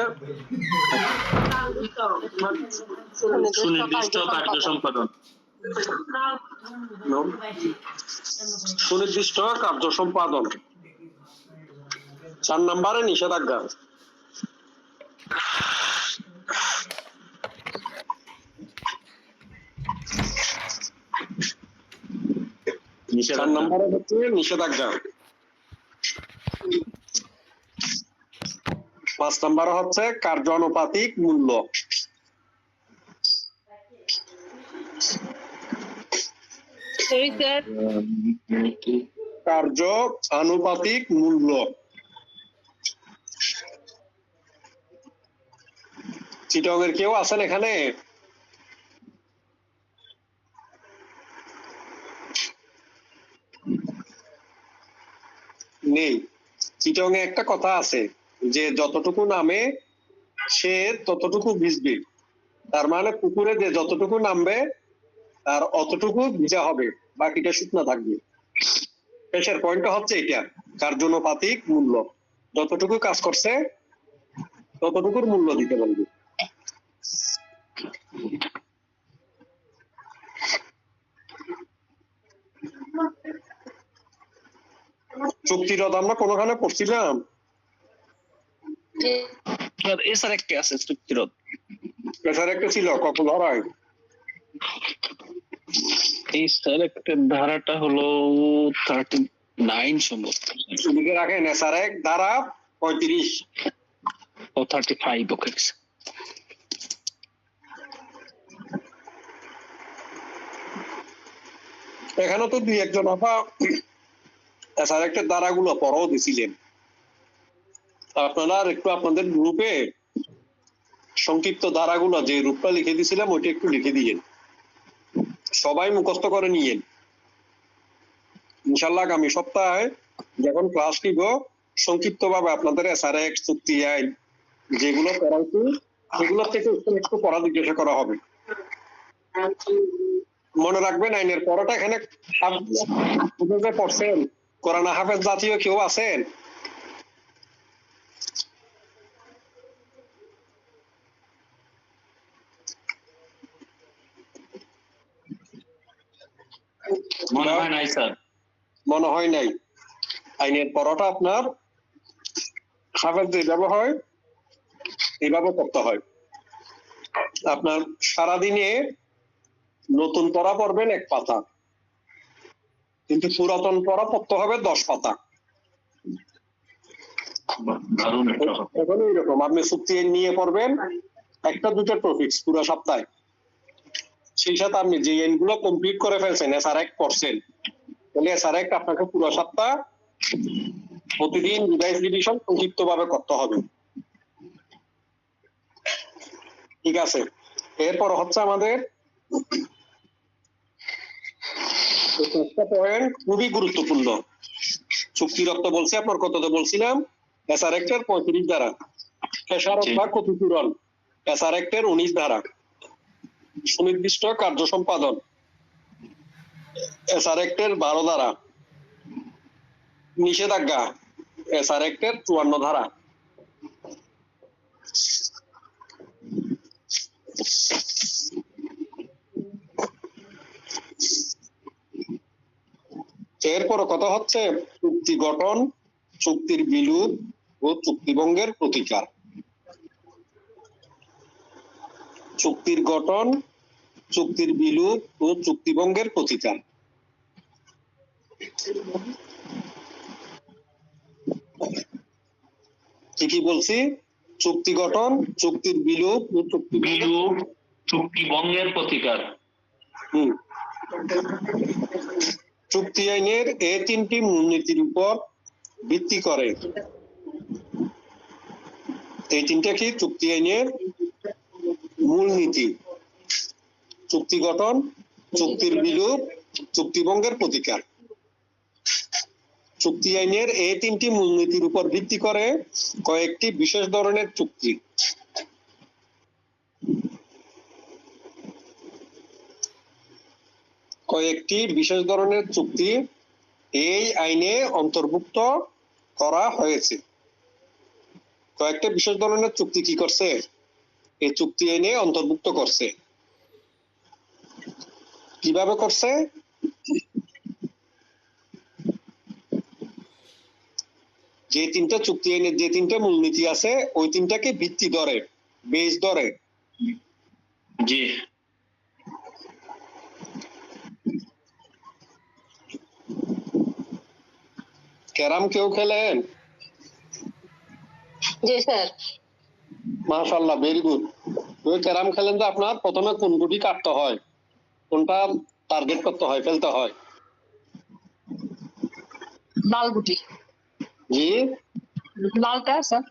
সুনির্দিষ্ট কার্য সম্পাদন। সুনির্দিষ্ট কার্য সম্পাদন। 4 নম্বরে নিষেধাজ্ঞা। নম্বরে হচ্ছে নিষেধাজ্ঞা। 5 নম্বরে হচ্ছে কার্য আনুপাতিক মূল্য। কার্য আনুপাতিক মূল্য। চিটগের কেউ আছেন এখানে? নেই। চিটং এ একটা কথা আছে যে যতটুকু নামে সে ততটুকু ভিজবে। তার মানে পুকুরে যে যতটুকু নামবে তার অতটুকু ভিজা হবে, বাকিটা শুকনা থাকবে। পেশের পয়েন্টটা হচ্ছে এটা, কার্যনুপাতিক মূল্য। যতটুকু কাজ করছে ততটুকুর মূল্য দিতে বলবে। চুক্তিরত আমরা কোনোখানে পড়ছিলাম? স্যার এছাড়া একটা আছে চুক্তিরত। পেশার একটা ছিল কত ধরায়? এই স্যার একটা ধারাটা হলো 39 সম্ভবত, লিখে রাখেন এসআর এক ধারা 35 ও 35। ওকে এখানে তো দুই একজন আপা এসআর একটা ধারাগুলো পড়াও দিছিলেন। আপনারা একটু আপনাদের গ্রুপে সংক্ষিপ্ত ধারাগুলো যে রূপটা লিখে দিছিলাম ওইটা একটু লিখে দিয়েন, সবাই মুখস্থ করে নিয়েন। ইনশাল্লাহ আগামী সপ্তাহে যখন ক্লাস নিব সংক্ষিপ্ত ভাবে আপনাদের এসআর এক চুক্তি আইন যেগুলো পড়াইছি সেগুলো থেকে একটু পড়া জিজ্ঞাসা করা হবে। মনে রাখবেন আইনের পড়াটা এখানে পড়ছেন, কোরআন হাফেজ জাতীয় কেউ আছেন? মনে হয় নাই স্যার। মনে হয় নাই। আইনের পড়াটা আপনার হাফেজ যেভাবে হয় এইভাবে করতে হয়। আপনার সারাদিনে নতুন পড়া পড়বেন 1 পাতা, কিন্তু পুরাতন পড়া পড়তে হবে 10 পাতা। দারুণ একটা কথা। এখন এইরকম আপনি চুক্তি নিয়ে পড়বেন 1-2টা টপিকস পুরো সপ্তাহে, সেই সাথে আপনি যে এনগুলো কমপ্লিট করে ফেলছেন এসআর এক করছেন, তাহলে এসআর এক আপনাকে পুরো সপ্তাহ প্রতিদিন রিভাইজ রিভিশন সংক্ষিপ্ত ভাবে করতে হবে। ঠিক আছে, এরপর হচ্ছে আমাদের পয়েন্ট খুবই গুরুত্বপূর্ণ। চুক্তি রক্ত বলছি আপনার কততে বলছিলাম? এসআর এক্টের 35 ধারা, পেশার বা ক্ষতিপূরণ এসআর এক্টের 19 ধারা, সুনির্দিষ্ট কার্য সম্পাদন এসআর এক্টের 12 ধারা, নিষেধাজ্ঞা এসআর এক্টের 54 ধারা। এরপর কথা হচ্ছে চুক্তি গঠন, চুক্তির বিলুপ ও চুক্তিভঙ্গের প্রতিকার। চুক্তির গঠন, চুক্তির বিলুপ ও চুক্তিভঙ্গের প্রতিকার। কি কি বলছি? চুক্তি গঠন, চুক্তির বিলুপ ও বিলুপ, চুক্তি ভঙ্গের প্রতিকার। চুক্তি আইনের এই 3টি মূলনীতির উপর ভিত্তি করে। এই 3টা কি চুক্তি আইনের মূলনীতি? চুক্তি গঠন, চুক্তির বিলুপ, চুক্তিভঙ্গের প্রতিকার। চুক্তি আইনের এই 3টি মূলনীতির উপর ভিত্তি করে কয়েকটি বিশেষ ধরনের চুক্তি। কয়েকটি বিশেষ ধরনের চুক্তি এই আইনে অন্তর্ভুক্ত করা হয়েছে। কয়েকটা বিশেষ ধরনের চুক্তি কি করছে? এই চুক্তি আইনে অন্তর্ভুক্ত করছে। কিভাবে করছে? যে 3টা চুক্তি আইনের যে 3টা মূলনীতি আছে ওই 3টাকে ভিত্তি ধরে, বেস ধরে। জি ক্যারাম কেউ খেলেন? জি স্যার। মাশাআল্লাহ, ভেরি গুড। ওই ক্যারাম খেলেন যে আপনার প্রথমে কোন গুটি কাটতে হয়, কোনটা টার্গেট করতে হয়, ফেলতে হয়? লাল গুটি, জি, লালটা স্যার।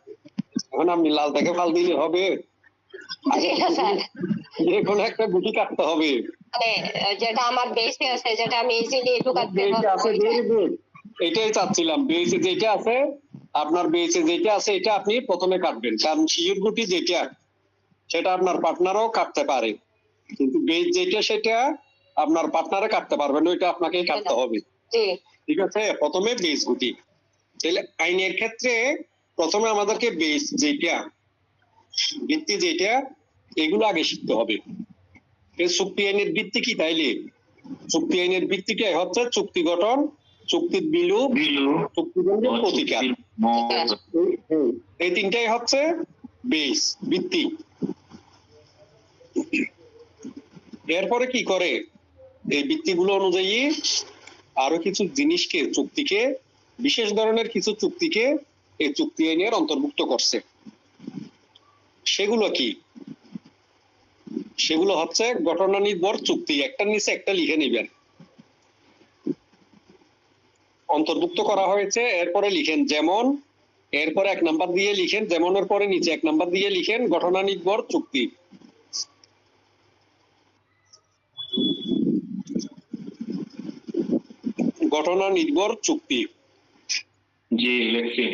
এখন আপনি লাল থেকে ফাল দিলে হবে? জি স্যার, যে কোনো একটা গুটি কাটতে হবে। মানে যেটা আমার বেসে আছে, যেটা আমি ইজিলি ঢুকাতে বেসে আছে, ভেরি গুড। এটাই চাচ্ছিলাম, বেসে যেটা আছে আপনার বেঁচে যেটা আছে এটা আপনি প্রথমে কাটবেন, কারণ শিশুর গুটি যেটা সেটা আপনার পার্টনারও কাটতে পারে, কিন্তু বেজ যেটা সেটা আপনার পার্টনারে কাটতে পারবে না, ওইটা আপনাকে কাটতে হবে। জি ঠিক আছে, প্রথমে বেজ গুটি। তাহলে আইনের ক্ষেত্রে প্রথমে আমাদেরকে বেজ যেটা, ভিত্তি যেটা, এগুলো আগে শিখতে হবে। চুক্তি আইনের ভিত্তি কি তাইলে? চুক্তি আইনের ভিত্তিটা হচ্ছে চুক্তি গঠন, চুক্তির বিলুপ, চুক্তিভঙ্গের প্রতিকার। এই তিনটাই হচ্ছে বেস, ভিত্তি। এরপরে কি করে, এই ভিত্তিগুলো অনুযায়ী আরো কিছু জিনিসকে, চুক্তিকে, বিশেষ ধরনের কিছু চুক্তিকে এই চুক্তি আইনের অন্তর্ভুক্ত করছে। সেগুলো কি? সেগুলো হচ্ছে ঘটনা নির্ভর চুক্তি, একটার নিচে একটা লিখে নিবেন। অন্তর্ভুক্ত করা হয়েছে, এরপরে লিখেন যেমন, এরপরে 1 নাম্বার দিয়ে লিখেন যেমনের পরে নিচে 1 নাম্বার দিয়ে লিখেন ঘটনা নির্ভর চুক্তি। ঘটনা নির্ভর চুক্তি। জি লিখছি।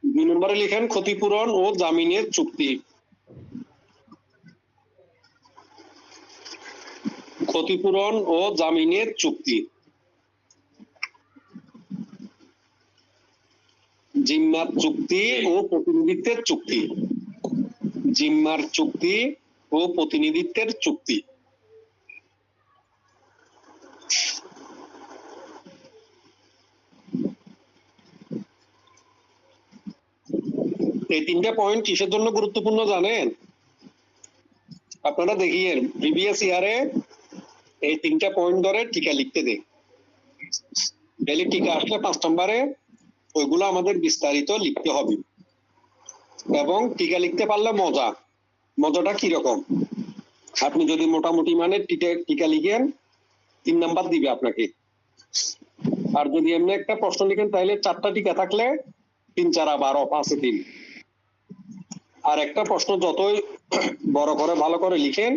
2 নম্বরে লিখেন ক্ষতিপূরণ ও জামিনের চুক্তি। ক্ষতিপূরণ ও জামিনের চুক্তি। জিম্মার চুক্তি ও প্রতিনিধিত্বের চুক্তি। জিম্মার চুক্তি ও প্রতিনিধিত্বের চুক্তি। এই 3টা পয়েন্ট কিসের জন্য গুরুত্বপূর্ণ জানেন? আপনারা দেখিয়েন প্রিভিয়াস ইয়ারে এই 3টা পয়েন্ট ধরে টিকা লিখতে দেয়। ডেলি টিকা আসলে 5 নম্বরে ওইগুলো আমাদের বিস্তারিত লিখতে হবে। এবং টিকা লিখতে পারলে মজাটা কিরকম, আপনি যদি মোটামুটি মানে টিকা লিখেন 3 নাম্বার দিবে আপনাকে। আর যদি এমনি একটা প্রশ্ন লিখেন তাহলে 4টা টিকা থাকলে 3 4 12, 5 3। আর একটা প্রশ্ন যতই বড় করে ভালো করে লিখেন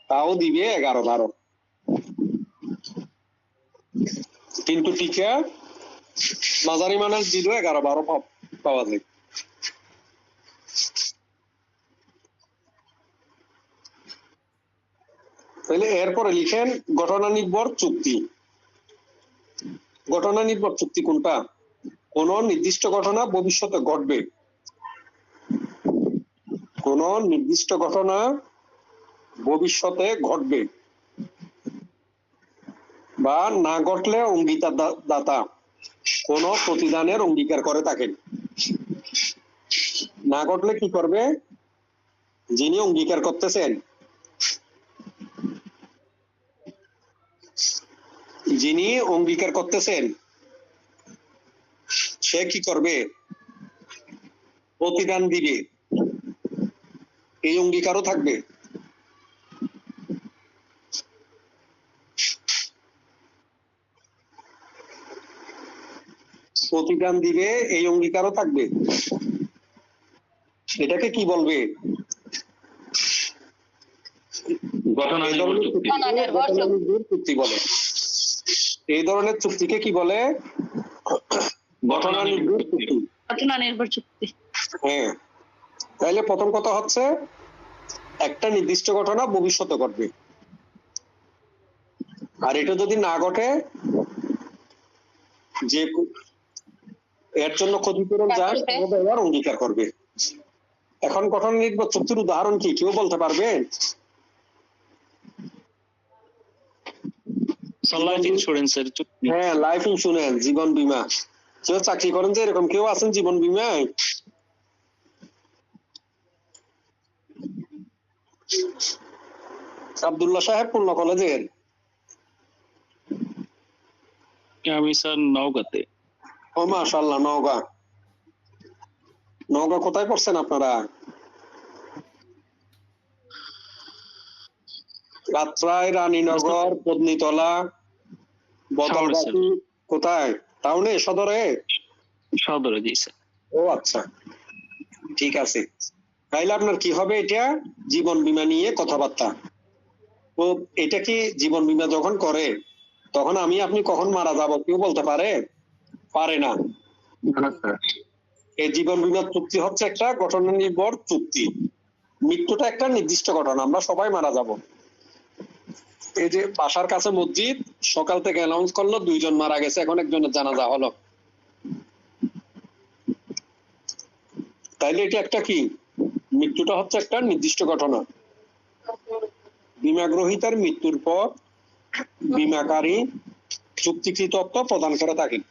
তাও দিবে 11 12। কিন্তু টিকা মাঝারি মানের দিল 11 12 পাওয়া যায়। তাহলে এরপরে লিখেন ঘটনা নির্ভর চুক্তি। ঘটনা নির্ভর চুক্তি কোনটা? কোন নির্দিষ্ট ঘটনা ভবিষ্যতে ঘটবে, কোন নির্দিষ্ট ঘটনা ভবিষ্যতে ঘটবে বা না ঘটলে অঙ্গীকার দাতা কোন প্রতিদানের অঙ্গীকার করে থাকেন। না ঘটলে কি করবে? যিনি অঙ্গীকার করতেছেন, যিনি অঙ্গীকার করতেছেন সে কি করবে? প্রতিদান দিবে। এই অঙ্গীকারও থাকবে। প্রতিদান দিবে, এই অঙ্গীকারও থাকবে। এটাকে কি বলবে? ঘটনা এই নির্ভর ধরনের চুক্তি। ঘটনা নির্ভর ঘটনা নির্ভর চুক্তি বলে। এই ধরনের চুক্তিকে কি বলে? ঘটনা নির্ভর চুক্তি। ঘটনা নির্ভর চুক্তি। হ্যাঁ, তাহলে প্রথম কথা হচ্ছে একটা নির্দিষ্ট ঘটনা ভবিষ্যতে ঘটবে, আর এটা যদি না ঘটে যে এর জন্য ক্ষতিপূরণ যায় দেওয়ার অঙ্গীকার করবে। এখন ঘটনা নির্ভর চুক্তির উদাহরণ কি কেউ বলতে পারবেন? লাইফ ইন্স্যুরেন্সের চুক্তি। হ্যাঁ, লাইফ ইন্স্যুরেন্স, জীবন বীমা। কেউ চাকরি করেন যে এরকম কেউ আছেন জীবন বীমায়? আব্দুল্লাহ সাহেব পূর্ণ কলেজের। আমি স্যার নওগাঁতে। ও মাশাআল্লাহ, নওগাঁ। নওগাঁ কোথায় পড়ছেন আপনারা? কাটরাই, রানীনগর, পত্নীতলা, বদলগাছি, কোথায়? টাউনে, সদরে? সদরে। জি স্যার। ও আচ্ছা, ঠিক আছে। তাইলে আপনার কি হবে? এটা জীবন বীমা নিয়ে কথাবার্তা। তো এটা কি জীবন বীমা যখন করে তখন আমি আপনি কখন মারা যাব কেউ বলতে পারে? পারে না। এই জীবন বীমা চুক্তি হচ্ছে একটা ঘটনা নির্ভর চুক্তি। মৃত্যুটা একটা নির্দিষ্ট ঘটনা, আমরা সবাই মারা যাব। এই যে বাসার কাছে মসজিদ, সকাল থেকে অ্যানাউন্স করলো 2 জন মারা গেছে, এখন একজনের জানাজা হলো। তাইলে এটা একটা কি, মৃত্যুটা হচ্ছে একটা নির্দিষ্ট ঘটনা। বীমা গ্রহীতার মৃত্যুর পর বীমাকারী চুক্তিকৃত অর্থ প্রদান করে থাকেন।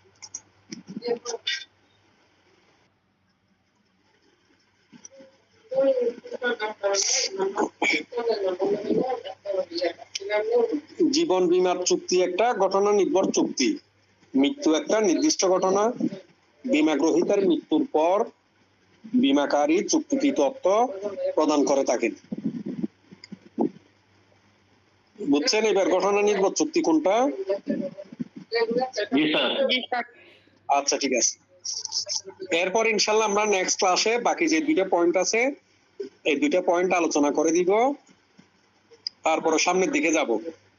জীবন বীমার চুক্তি একটা ঘটনা নির্ভর চুক্তি। মৃত্যু একটা নির্দিষ্ট ঘটনা। বীমা গ্রহীতার মৃত্যুর পর বীমাকারী চুক্তিকৃত অর্থ প্রদান করে থাকেন। বুঝছেন এবার ঘটনা নির্ভর চুক্তি কোনটা? জি স্যার। আচ্ছা ঠিক আছে। এরপর ইনশাল্লাহ আমরা নেক্সট ক্লাসে বাকি যে 2টা পয়েন্ট আছে এই 2টা পয়েন্ট আলোচনা করে দিব, তারপরে সামনের দিকে যাব।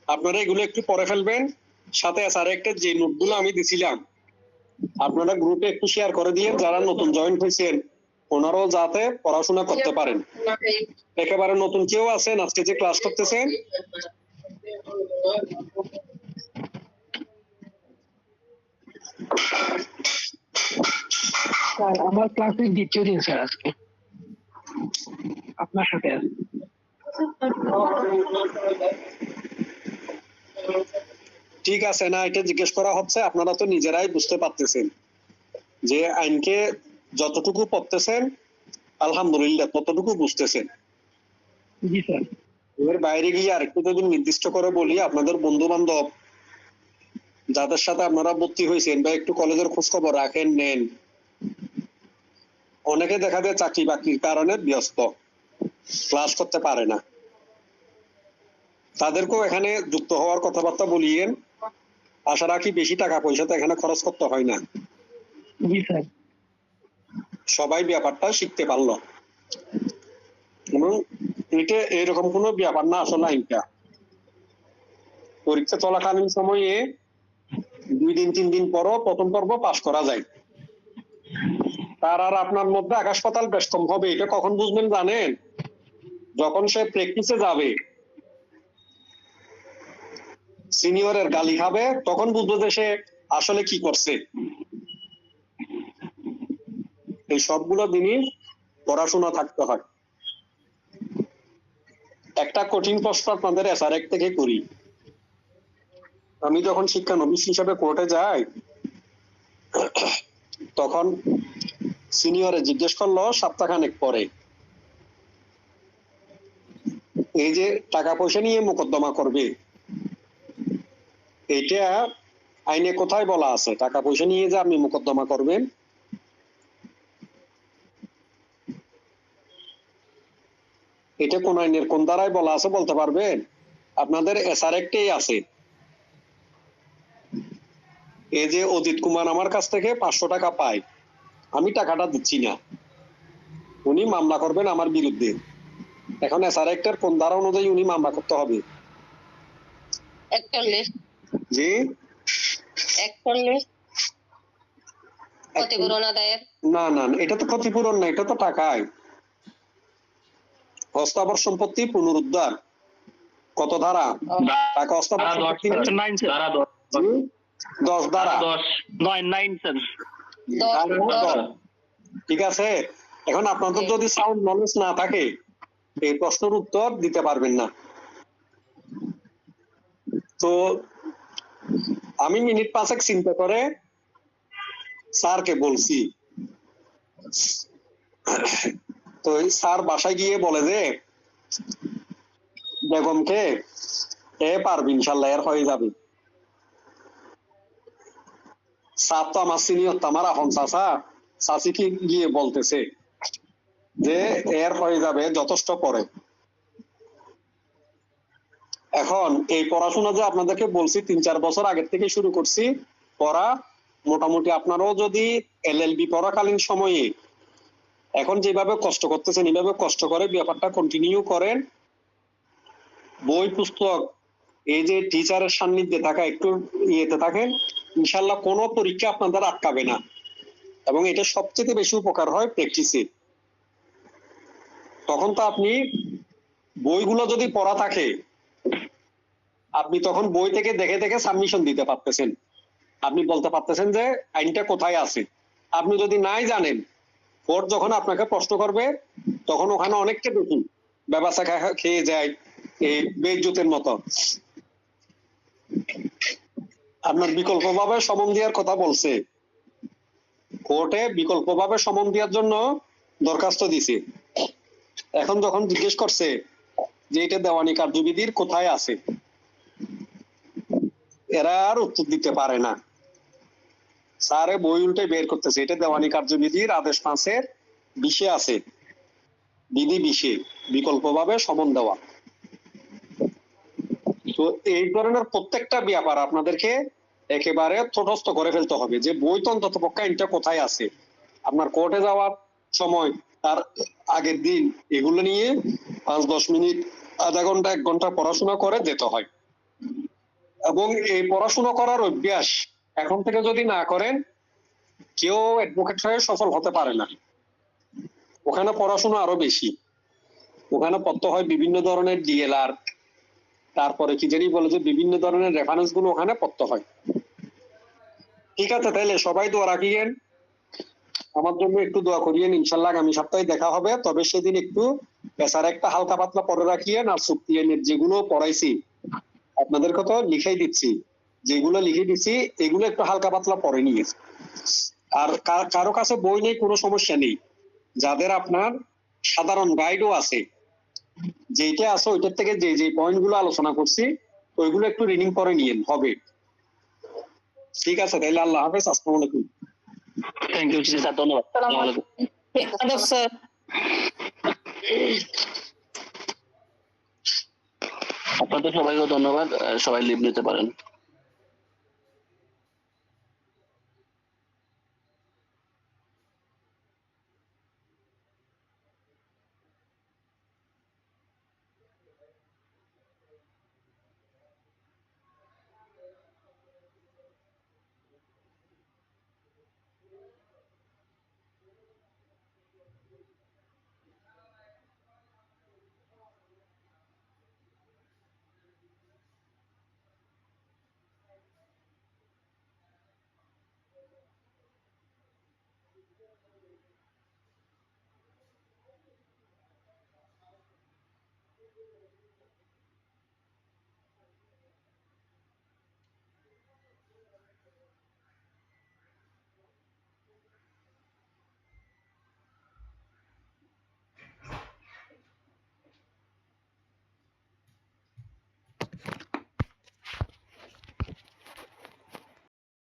আপনারা এগুলো একটু পড়ে ফেলবেন, সাথে স্যার একটা যে নোটগুলো আমি দিছিলাম আপনারা গ্রুপে একটু শেয়ার করে দিয়ে, যারা নতুন জয়েন হয়েছেন ওনারাও যাতে পড়াশোনা করতে পারেন। একেবারে নতুন কেউ আছেন আজকে যে ক্লাস করতেছেন? স্যার আমার ক্লাসের দ্বিতীয় দিন স্যার, আজকে আপনার সাথে আছি। ঠিক আছে না, এটা জিজ্ঞেস করা হচ্ছে, আপনারা তো নিজেরাই বুঝতে পারতেছেন যে আইনকে যতটুকু পড়তেছেন আলহামদুলিল্লাহ ততটুকু বুঝতেছেন। জি স্যার। এর বাইরে গিয়ে আরেকটু যদি নির্দিষ্ট করে বলি, আপনাদের বন্ধু বান্ধব যাদের সাথে আপনারা ভর্তি হয়েছেন বা একটু কলেজের খোঁজ খবর রাখেন নেন, অনেকে দেখা যায় চাকরি বাকরির কারণে ব্যস্ত, ক্লাস করতে পারে না। তাদেরকেও এখানে যুক্ত হওয়ার কথাবার্তা বলিয়েন। আশা রাখি বেশি টাকা পয়সা তো এখানে খরচ করতে হয় না। জি স্যার। সবাই ব্যাপারটা শিখতে পারলো এবং এটা এরকম কোনো ব্যাপার না আসলে। আইনটা পরীক্ষা চলাকালীন সময়ে 2 দিন 3 দিন পরও প্রথম পর্ব পাস করা যায়। তার আর আপনার মধ্যে আকাশ পাতাল বেশ কম হবে। এটা কখন বুঝবেন জানেন? যখন সে প্র্যাকটিসে যাবে, সিনিয়রের গালি খাবে, তখন বুঝবে যে সে আসলে কি করছে। এই সবগুলো জিনিস পড়াশোনা থাকতে হয়। একটা কঠিন প্রশ্ন আপনাদের এসআরএক থেকে করি। আমি যখন শিক্ষানবিশ হিসাবে কোর্টে যাই, তখন সিনিয়রে জিজ্ঞেস করলো সপ্তাহখানেক পরে, এই যে টাকা পয়সা নিয়ে মোকদ্দমা করবে, এটা আইনে কোথায় বলা আছে টাকা পয়সা নিয়ে যে আপনি মোকদ্দমা করবেন? এটা কোন আইনের কোন ধারায় বলা আছে বলতে পারবেন? আপনাদের এসআরএকটাই আছে। এই যে অজিত কুমার আমার কাছ থেকে 500 টাকা পায়, আমি টাকাটা দিচ্ছি না, উনি মামলা করবেন আমার বিরুদ্ধে। এখন এসআরএকটার কোন ধারা অনুযায়ী উনি মামলা করতে হবে? 41 জি 41 ক্ষতিপূরণ আদায়ের। না না, এটা তো ক্ষতিপূরণ না, এটা তো টাকায়। হস্তাবর সম্পত্তি পুনরুদ্ধার কত ধারা? টাকা হস্তাবর সম্পত্তি 10 ধারা। 10 ঠিক আছে। এখন আপনাদের যদি সাউন্ড নলেজ না থাকে এই প্রশ্নের উত্তর দিতে পারবেন না। তো আমি মিনিট 5 চিন্তা করে স্যারকে বলছি, তো স্যার বাসায় গিয়ে বলে যে বেগমকে পারবি ইনশাল্লাহ, এর হয়ে যাবে। স্যার তো আমার সিনিয়র, তো আমার এখন চাচা চাচি কি গিয়ে বলতেছে যে এর হয়ে যাবে, যথেষ্ট পরে। এখন এই পড়াশোনা যে আপনাদেরকে বলছি 3-4 বছর আগের থেকে শুরু করছি পড়া, মোটামুটি আপনারাও যদি এলএলবি পড়াকালীন সময়ে এখন যেভাবে কষ্ট করতেছেন এইভাবে কষ্ট করে ব্যাপারটা কন্টিনিউ করেন। বই পুস্তক এই যে টিচারের সান্নিধ্যে থাকা একটু ইয়েতে থাকেন, ইনশাল্লাহ কোনো পরীক্ষা আপনাদের আটকাবে না। এবং এটা সবচেয়ে বেশি উপকার হয় প্র্যাকটিসে। তখন তো আপনি বইগুলো যদি পড়া থাকে, আপনি তখন বই থেকে দেখে দেখে সাবমিশন দিতে পারতেছেন। আপনি বলতে পারতেছেন যে আইনটা কোথায় আছে। আপনি যদি নাই জানেন, কোর্ট যখন আপনাকে প্রশ্ন করবে, তখন ওখানে অনেককে দেখি ব্যবসা খেয়ে যায় এই বেইজ্জতের মতো। আপনার বিকল্পভাবে সমন দেওয়ার কথা বলছে, কোর্টে বিকল্পভাবে সমন দেওয়ার জন্য দরখাস্ত দিছে। এখন যখন জিজ্ঞেস করছে যে এটা দেওয়ানি কার্যবিধির কোথায় আছে, এরা আর উত্তর দিতে পারে না। স্যারে বই উল্টে বের করতেছে, এটা দেওয়ানি কার্যবিধির আদেশ 5-এর 20-এ আছে, বিধি 20-এ বিকল্পভাবে সমন দেওয়া। তো এই ধরনের প্রত্যেকটা ব্যাপার আপনাদেরকে একেবারে তটস্থ করে ফেলতে হবে যে বই তো অন্তত পক্ষে আইনটা কোথায় আছে। আপনার কোর্টে যাওয়ার সময় তার আগের দিন এগুলো নিয়ে 5-10 মিনিট, আধা ঘন্টা 1 ঘন্টা পড়াশোনা করে যেতে হয়। এবং এই পড়াশোনা করার অভ্যাস এখন থেকে যদি না করেন, কেউ অ্যাডভোকেট হয়ে সফল হতে পারে না। ওখানে পড়াশোনা আরো বেশি, ওখানে পড়তে হয় বিভিন্ন ধরনের ডিএলআর, তারপরে কি জানি বলে যে বিভিন্ন ধরনের রেফারেন্স গুলো ওখানে পড়তে হয়। ঠিক আছে, তাইলে সবাই দোয়া রাখিয়েন, আমার জন্য একটু দোয়া করিয়েন। ইনশাল্লাহ আগামী সপ্তাহে দেখা হবে, তবে সেদিন একটু পেশার একটা হালকা পাতলা পরে রাখিয়েন। আর চুক্তি আইনের যেগুলো পড়াইছি আপনাদেরকে তো লিখেই দিচ্ছি, যেগুলো লিখে দিচ্ছি এগুলো একটু হালকা পাতলা পড়ে নিয়ে। আর কারো কাছে বই নেই কোনো সমস্যা নেই, যাদের আপনার সাধারণ গাইডও আছে, যেটা আছে ওইটার থেকে যে যে পয়েন্ট গুলো আলোচনা করছি ওইগুলো একটু রিডিং করে নিয়েন হবে। ঠিক আছে, তাইলে আল্লাহ হাফেজ, আসসালামু আলাইকুম। থ্যাংক ইউ স্যার, ধন্যবাদ। আসসালামু আলাইকুম। আদব স্যার। আপনাদের সবাইকে ধন্যবাদ, সবাই লিভ নিতে পারেন।